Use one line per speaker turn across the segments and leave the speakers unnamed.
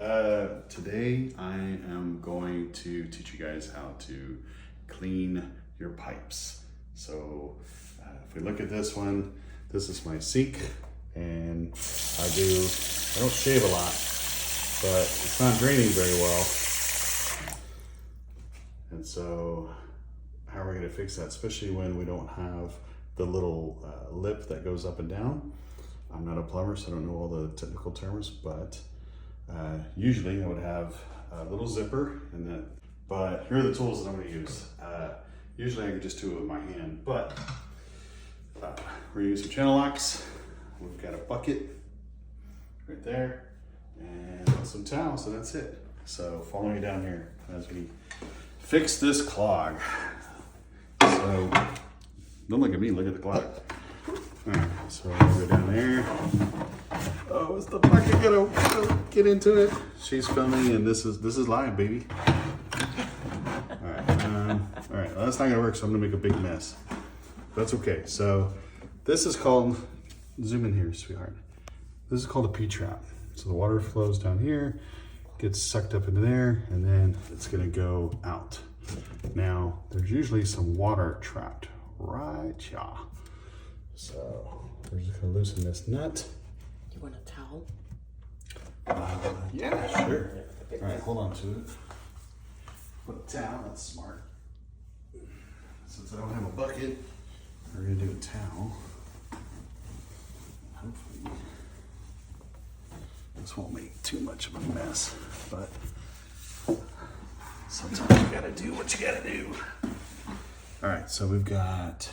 Today I am going to teach you guys how to clean your pipes. So if we look at this one, this is my sink, and I don't shave a lot, but it's not draining very well. And so how are we gonna fix that, especially when we don't have the little lip that goes up and down? I'm not a plumber, so I don't know all the technical terms, but usually I would have a little zipper and that, but here are the tools that I'm gonna use. Usually I can just do it with my hand, but we're gonna use some channel locks. We've got a bucket right there and some towels, so that's it. So follow me down here as we fix this clog. So don't look at me, look at the clog. All right, so we'll go down there. Oh, is the bucket gonna get into it? She's filming, and this is live, baby. All right. Well, that's not gonna work, so I'm gonna make a big mess. That's okay. So this is called, zoom in here, sweetheart. This is called a P-trap. So the water flows down here, gets sucked up into there, and then it's gonna go out. Now, there's usually some water trapped right here. So we're just gonna loosen this nut.
You want a towel?
Yeah, sure. All right, hold on to it. Put a towel, that's smart. Since I don't have a bucket, we're gonna do a towel. Hopefully, this won't make too much of a mess, but sometimes you gotta do what you gotta do. All right, so we've got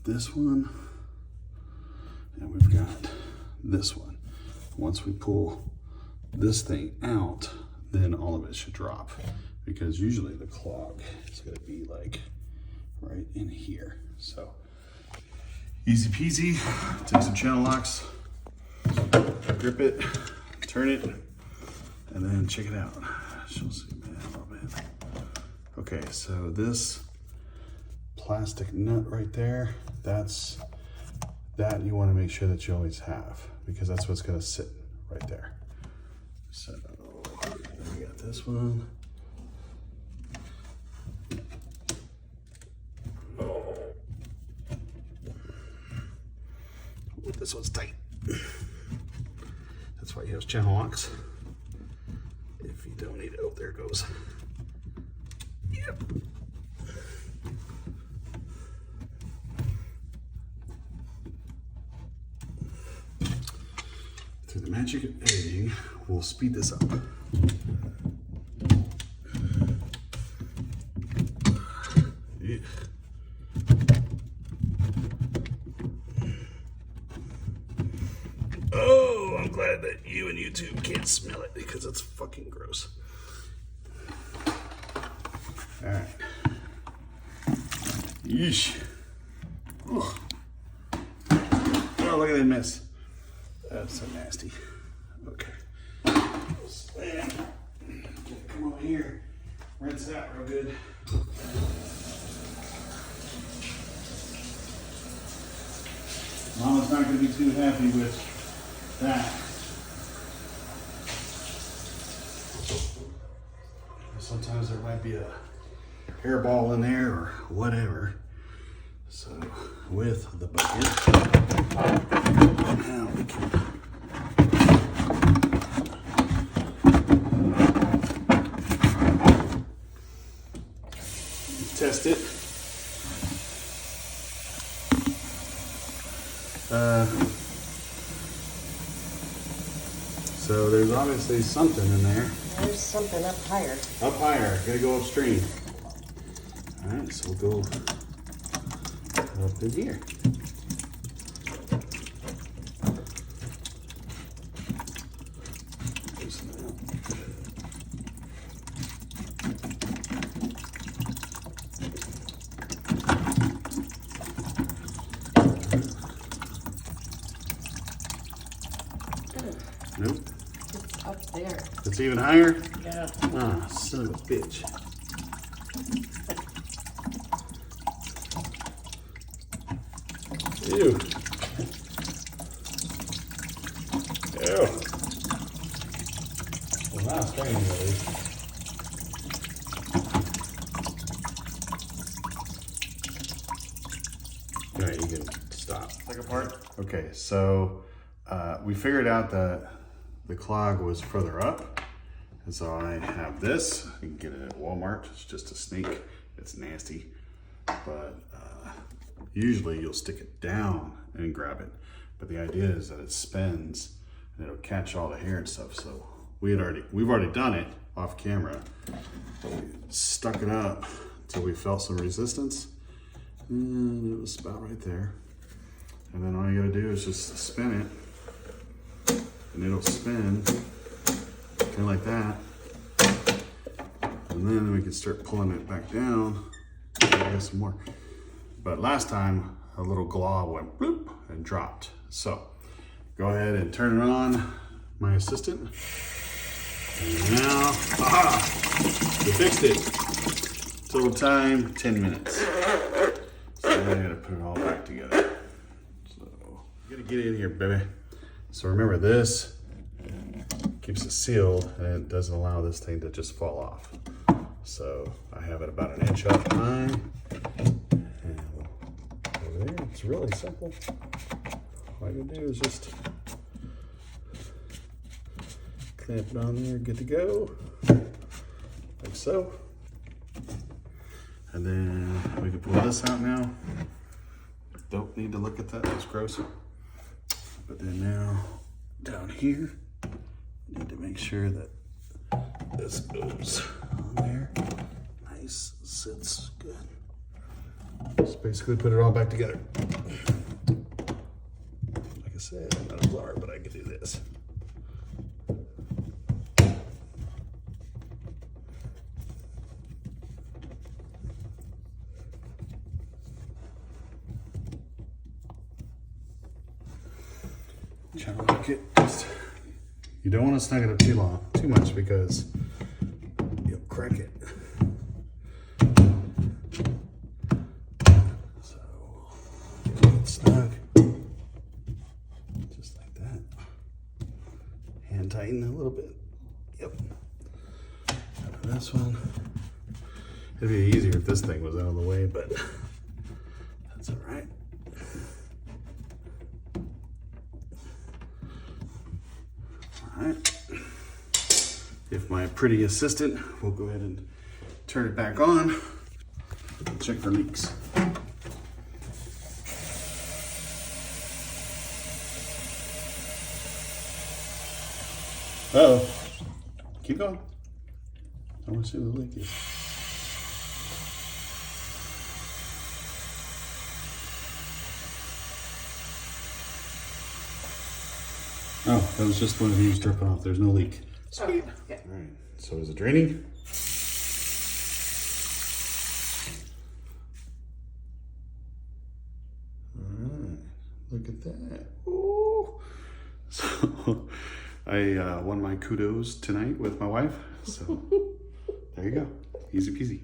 this one, and we've got this one. Once we pull this thing out, then all of it should drop, because usually the clog is gonna be like right in here. So easy peasy. Take some channel locks, grip it, turn it, and then check it out. She'll see me a little bit. Okay, so this plastic nut right there, that you want to make sure that you always have, because that's what's going to sit right there. So we got this one. Oh, this one's tight. That's why you have channel locks. If you don't need it, oh, there it goes. Yep. Through the magic of editing, we'll speed this up. Yeah. Oh, I'm glad that you and YouTube can't smell it, because it's fucking gross. All right. Yeesh. Oh, look at that mess. That's so nasty. Okay. Stand. Come over here. Rinse it out real good. Mama's not going to be too happy with that. Sometimes there might be a hairball in there or whatever. So with the bucket, now we can test it. So there's obviously something in there.
There's something up higher.
Up higher, gotta go upstream. All right, so we'll go up in here. Loosen it up. Nope.
It's up there.
It's even higher?
Yeah.
Ah, son of a bitch. Ew. Ew. part. Okay, so we figured out that the clog was further up. And so I have this. You can get it at Walmart. It's just a snake. It's nasty. But usually you'll stick it down and grab it. But the idea is that it spins and it'll catch all the hair and stuff. So we've already done it off camera. We stuck it up until we felt some resistance. And it was about right there. And then all you gotta do is just spin it. And it'll spin kind of like that. And then we can start pulling it back down. I got some more. But last time, a little glob went bloop and dropped. So go ahead and turn it on, my assistant. And now, we fixed it. Total time, 10 minutes. So now I gotta put it all back together. So you gotta get in here, baby. So remember, this keeps it sealed and it doesn't allow this thing to just fall off. So I have it about 1 inch up high. And over there, it's really simple. All you do is just clamp it on there, good to go, like so. And then we can pull this out now. Don't need to look at that, that's gross. But then now, down here, need to make sure that this goes on there. Nice, sits good. Just basically put it all back together. Like I said, I'm not a plumber, but I can do this. Try to look it. You don't want to snug it up too much because you'll crack it. So get it snug, just like that. Hand tighten a little bit. Yep. And this one. It'd be easier if this thing was out of the way, but that's all right. All right. If my pretty assistant will go ahead and turn it back on, check for leaks. Uh-oh. Keep going. I want to see what the leak is. Oh, that was just one of these dripping off. There's no leak. Sweet.
Oh, okay.
All right. So is it draining? All right. Look at that. Ooh. So I won my kudos tonight with my wife. So there you go. Easy peasy.